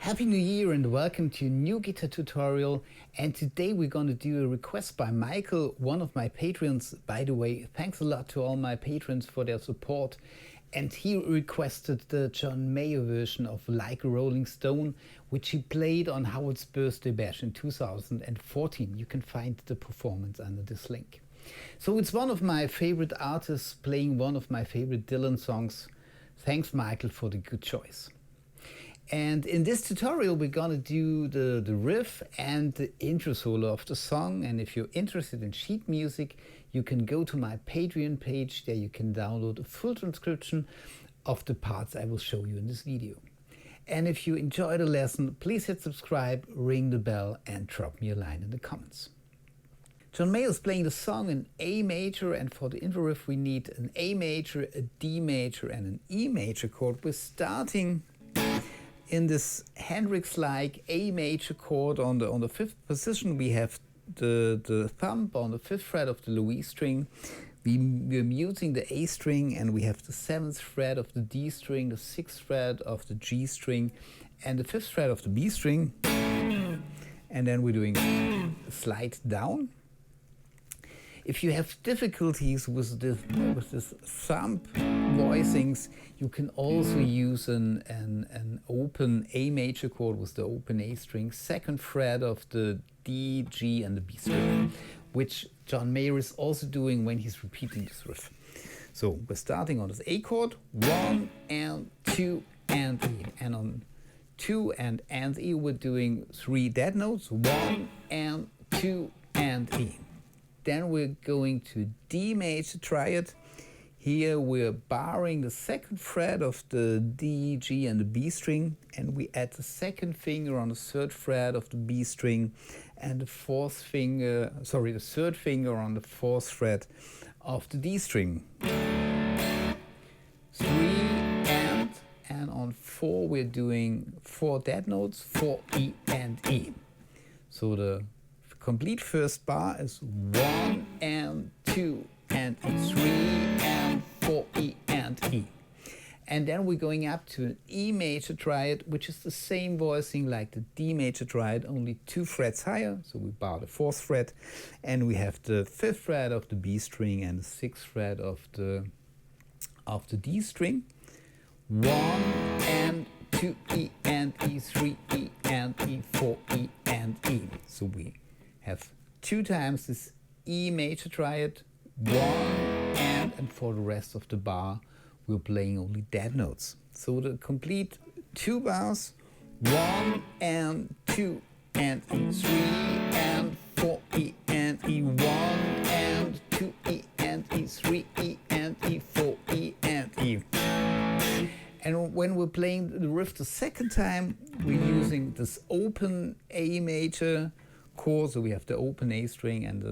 Happy New Year and welcome to a new guitar tutorial. And today we're going to do a request by Michael, one of my patrons. By the way, thanks a lot to all my patrons for their support. And he requested the John Mayer version of Like a Rolling Stone, which he played on Howard's Birthday Bash in 2014. You can find the performance under this link. So it's one of my favorite artists playing one of my favorite Dylan songs. Thanks, Michael, for the good choice. And in this tutorial, we're gonna do the riff and the intro solo of the song. And if you're interested in sheet music, you can go to my Patreon page. There you can download a full transcription of the parts I will show you in this video. And if you enjoy the lesson, please hit subscribe, ring the bell, and drop me a line in the comments. John Mayer is playing the song in A major, and for the intro riff we need an A major, a D major, and an E major chord. We're starting in this Hendrix-like A major chord on the fifth position. We have the thumb on the fifth fret of the Louis string. We're muting the A string, and we have the seventh fret of the D string, the sixth fret of the G string, and the fifth fret of the B string. And then we're doing a slide down. If you have difficulties with this thumb voicings, you can also use an open A major chord with the open A string, second fret of the D, G, and the B string, which John Mayer is also doing when he's repeating this riff. So we're starting on this A chord, 1 and 2 and E, and on 2 and E we're doing 3 dead notes, 1 and 2 and E. Then we're going to D major triad. Here we're barring the second fret of the D, G, and the B string, and we add the second finger on the third fret of the B string, and the third finger on the fourth fret of the D string. 3 and on 4 we're doing 4 dead notes, 4 E and E. So the complete first bar is 1 and 2 and E, 3 and 4 E and E. And then we're going up to an E major triad, which is the same voicing like the D major triad, only 2 frets higher. So we bar the 4th fret, and we have the 5th fret of the B string and the 6th fret of the D string. 1 and 2 E and E, 3 E and E, 4 E and E. So we have 2 times this E major triad, 1 and for the rest of the bar we're playing only dead notes. So the complete 2 bars, 1 and 2 and E, 3 and 4 E and E, 1 and 2 E and E, 3 E and E, 4 E and E. And when we're playing the riff the second time, we're using this open A major chord, so we have the open A string and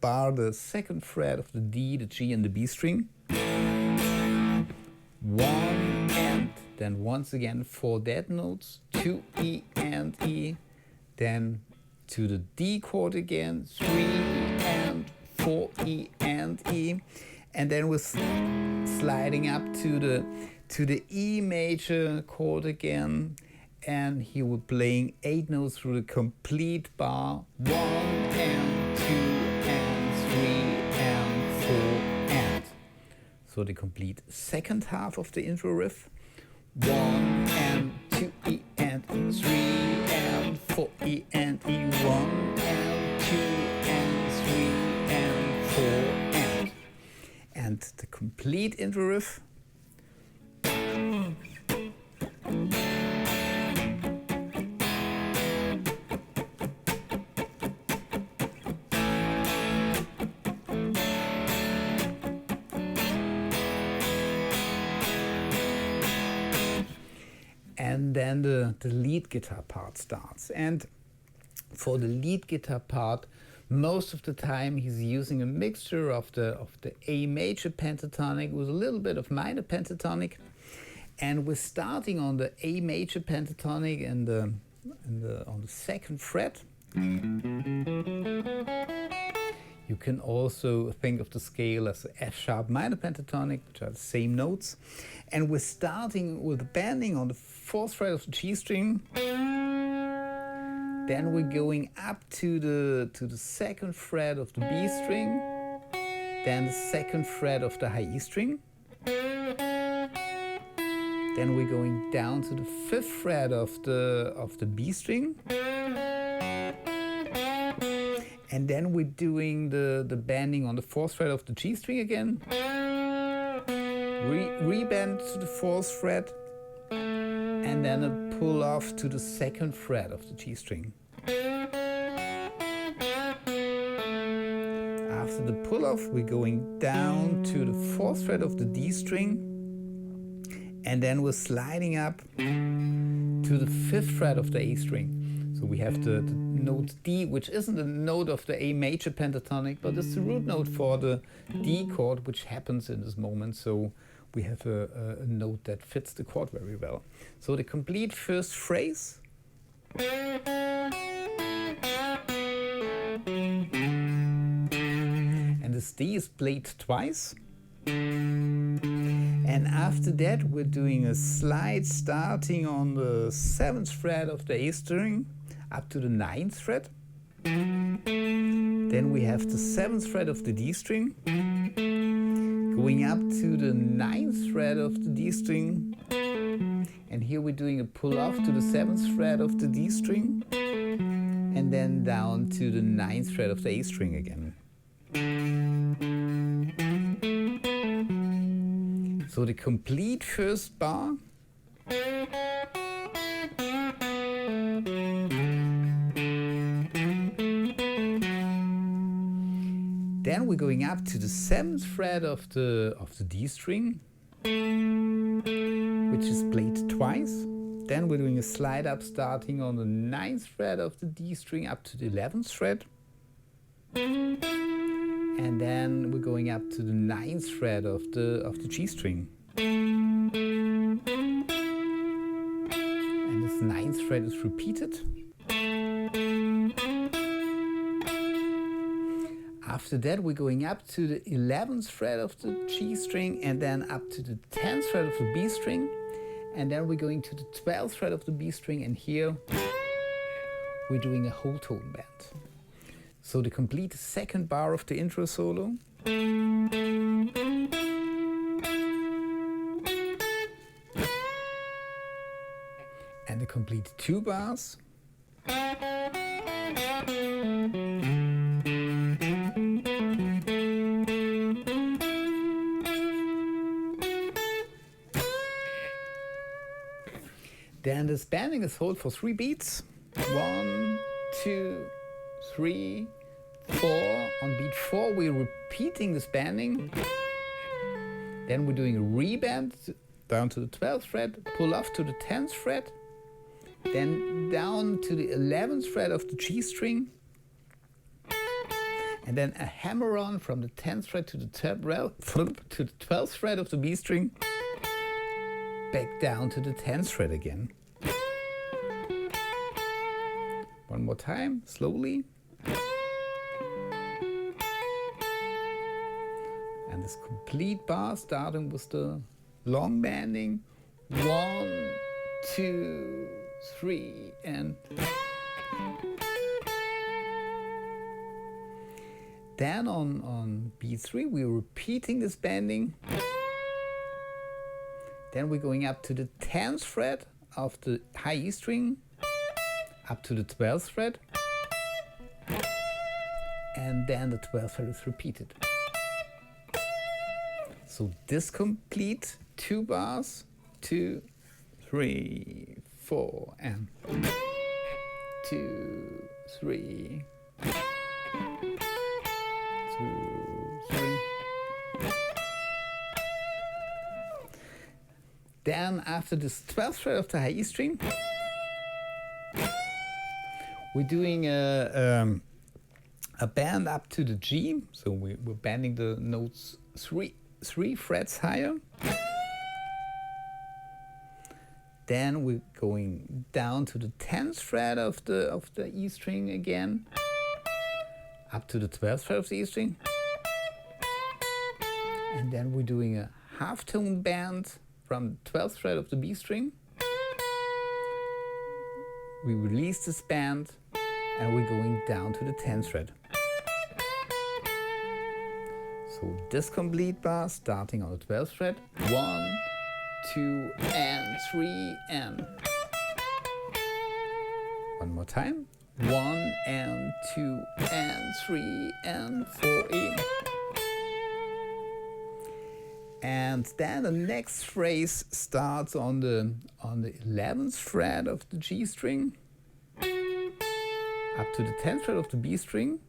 bar the second fret of the D, the G, and the B string. 1 and then once again 4 dead notes, 2 E and E, then to the D chord again, 3 and 4 E and E, and then we're sliding up to the E major chord again. And here we're playing 8 notes through the complete bar, 1 and 2 and 3 and 4 and. So the complete second half of the intro riff, 1 and 2 E and E, 3 and 4 E and E, 1 and 2 and 3 and 4 and. And the complete intro riff. And then the lead guitar part starts. And for the lead guitar part, most of the time he's using a mixture of the A major pentatonic with a little bit of minor pentatonic. And we're starting on the A major pentatonic and on the second fret. You can also think of the scale as a F sharp minor pentatonic, which are the same notes. And we're starting with the bending on the 4th fret of the G string. Then we're going up to the 2nd fret of the B string. Then the 2nd fret of the high E string. Then we're going down to the 5th fret of the B string. And then we're doing the bending on the 4th fret of the G string again. Rebend to the 4th fret. And then a pull off to the 2nd fret of the G string. After the pull off, we're going down to the 4th fret of the D string. And then we're sliding up to the 5th fret of the A string. So we have the note D, which isn't a note of the A major pentatonic, but it's the root note for the D chord, which happens in this moment. So we have a note that fits the chord very well. So the complete first phrase. And this D is played twice. And after that, we're doing a slide starting on the 7th fret of the A string up to the 9th fret. Then we have the 7th fret of the D string, going up to the 9th fret of the D string. And here we're doing a pull off to the 7th fret of the D string, and then down to the 9th fret of the A string again. So the complete first bar. Then we're going up to the 7th fret of the D string, which is played twice. Then we're doing a slide up starting on the 9th fret of the D string up to the 11th fret. And then we're going up to the 9th fret of the G string. And this 9th fret is repeated. After that, we're going up to the 11th fret of the G string and then up to the 10th fret of the B string. And then we're going to the 12th fret of the B string, and here we're doing a whole tone bend. So the complete second bar of the intro solo. And the complete 2 bars. Then this bending is held for 3 beats. 1, 2, 3, 4. On beat 4, we're repeating this bending. Then we're doing a rebend down to the 12th fret, pull off to the 10th fret, then down to the 11th fret of the G string, and then a hammer on from the 10th fret to the 12th fret of the B string, back down to the 10th fret again. One more time, slowly. And this complete bar starting with the long bending. 1, 2, 3, and then on B3 we're repeating this bending. Then we're going up to the 10th fret of the high E string, up to the 12th fret, and then the 12th fret is repeated. So this complete 2 bars, 2, 3, 4, and 2, 3, 2, 3. Then after this 12th fret of the high E string, we're doing a bend up to the G. So we're bending the notes 3 frets higher. Then we're going down to the 10th fret of the E string again, up to the 12th fret of the E string. And then we're doing a half tone bend from the 12th fret of the B string. We release this band and we're going down to the 10th fret. So this complete bar starting on the 12th fret, 1, 2 and 3 and one more time, 1 and 2 and 3 and 4 E. And then the next phrase starts on the 11th fret of the G string, up to the 10th fret of the B string,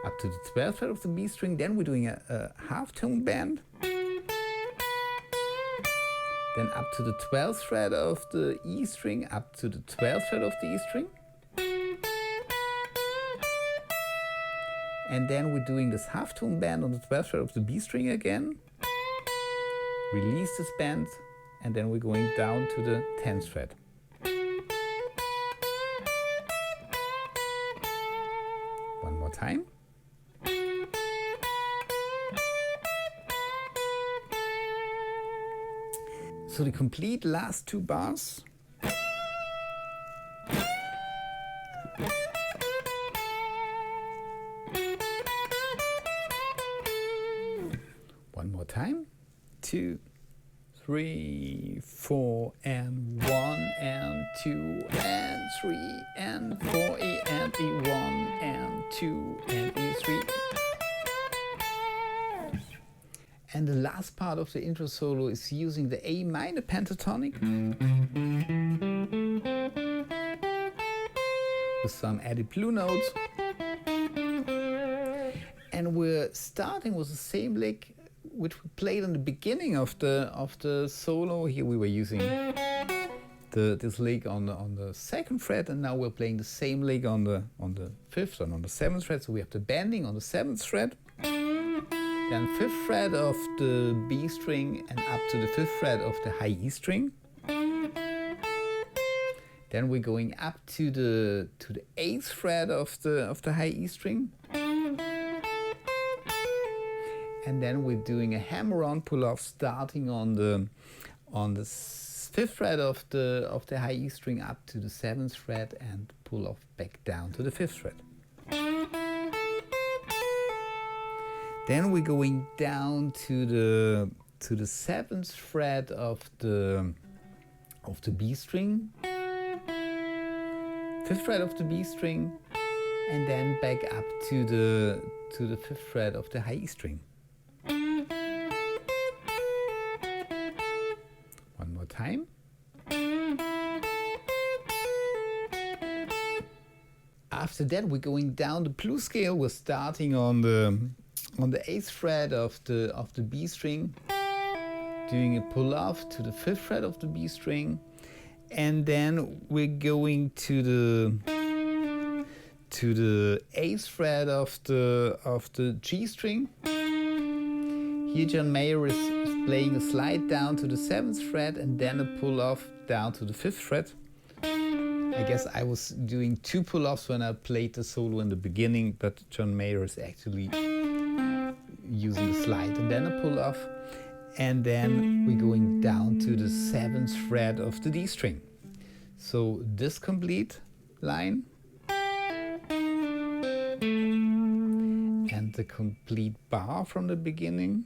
up to the 12th fret of the B string. Then we're doing a half tone bend. Then up to the 12th fret of the E string, up to the 12th fret of the E string. And then we're doing this half tone bend on the 12th fret of the B string again. Release this bend, and then we're going down to the 10th fret. One more time. So the complete last two bars. One more time. 2, 3, 4 and 1 and 2 and 3 and 4 E and E1 and 2 and E3. And the last part of the intro solo is using the A minor pentatonic with some added blue notes. And we're starting with the same lick which we played in the beginning of the solo. Here we were using this lick on the 2nd fret, and now we're playing the same lick on the 5th and on the 7th fret. So we have the bending on the 7th fret. Then 5th fret of the B string and up to the 5th fret of the high E string. Then we're going up to the 8th fret of the high E string. And then we're doing a hammer-on pull-off starting on the 5th fret of the high E string up to the 7th fret and pull off back down to the 5th fret. Then we're going down to the 7th fret of the B string, 5th fret of the B string, and then back up to the 5th fret of the high E string. One more time. After that, we're going down the blues scale. We're starting on the 8th fret of the B string, doing a pull off to the 5th fret of the B string, and then we're going to the 8th fret of the G string. Here John Mayer is playing a slide down to the 7th fret and then a pull off down to the 5th fret. I guess I was doing 2 pull-offs when I played the solo in the beginning, but John Mayer is actually using the slide and then a pull-off. And then we're going down to the 7th fret of the D string. So this complete line and the complete bar from the beginning.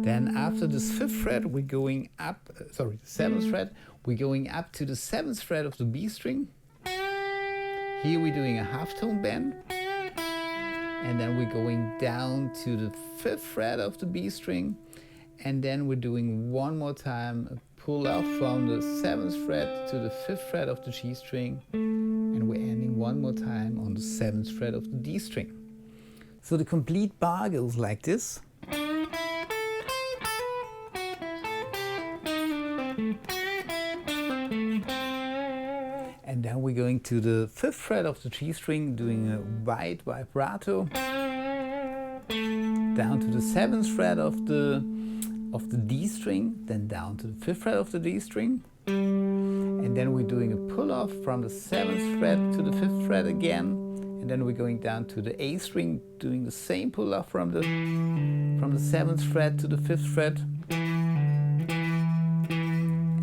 Then after this 5th fret, we're going up, the 7th fret, we're going up to the 7th fret of the B string. Here we're doing a half tone bend. And then we're going down to the 5th fret of the B string. And then we're doing one more time a pull out from the 7th fret to the 5th fret of the G string. And we're ending one more time on the 7th fret of the D string. So the complete bar goes like this. And then we're going to the 5th fret of the G string, doing a wide vibrato, down to the 7th fret of the of the D string, then down to the 5th fret of the D string. And then we're doing a pull-off from the 7th fret to the 5th fret again. And then we're going down to the A string, doing the same pull-off from the 7th fret to the 5th fret.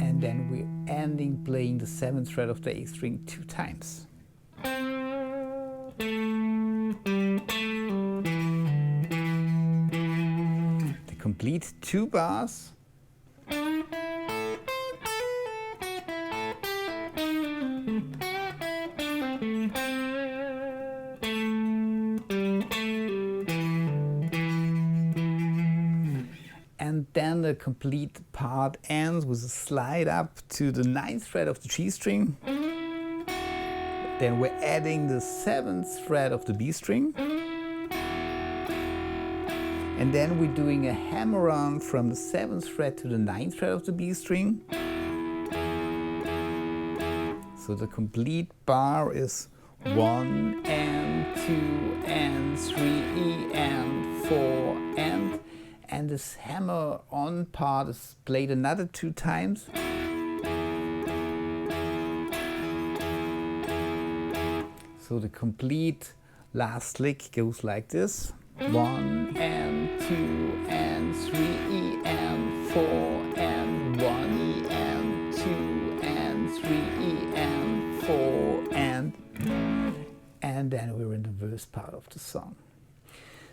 And then we're ending playing the 7th fret of the A string 2 times. The complete 2 bars. And then the complete part ends with a slide up to the 9th fret of the G string. Then we're adding the 7th fret of the B string. And then we're doing a hammer-on from the 7th fret to the 9th fret of the B string. So the complete bar is 1 and 2 and 3 E and 4 and this hammer-on part is played another 2 times. So the complete last lick goes like this. 1 and 2 and 3 E and 4 and 1 E and 2 and 3 E and 4 and then we're in the verse part of the song.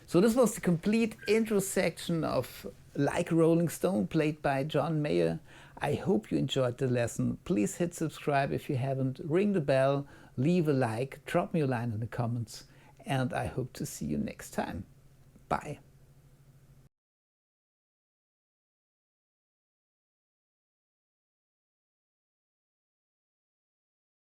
So this was the complete intro section of Like a Rolling Stone played by John Mayer. I hope you enjoyed the lesson. Please hit subscribe if you haven't, ring the bell, leave a like, drop me a line in the comments, and I hope to see you next time. Bye.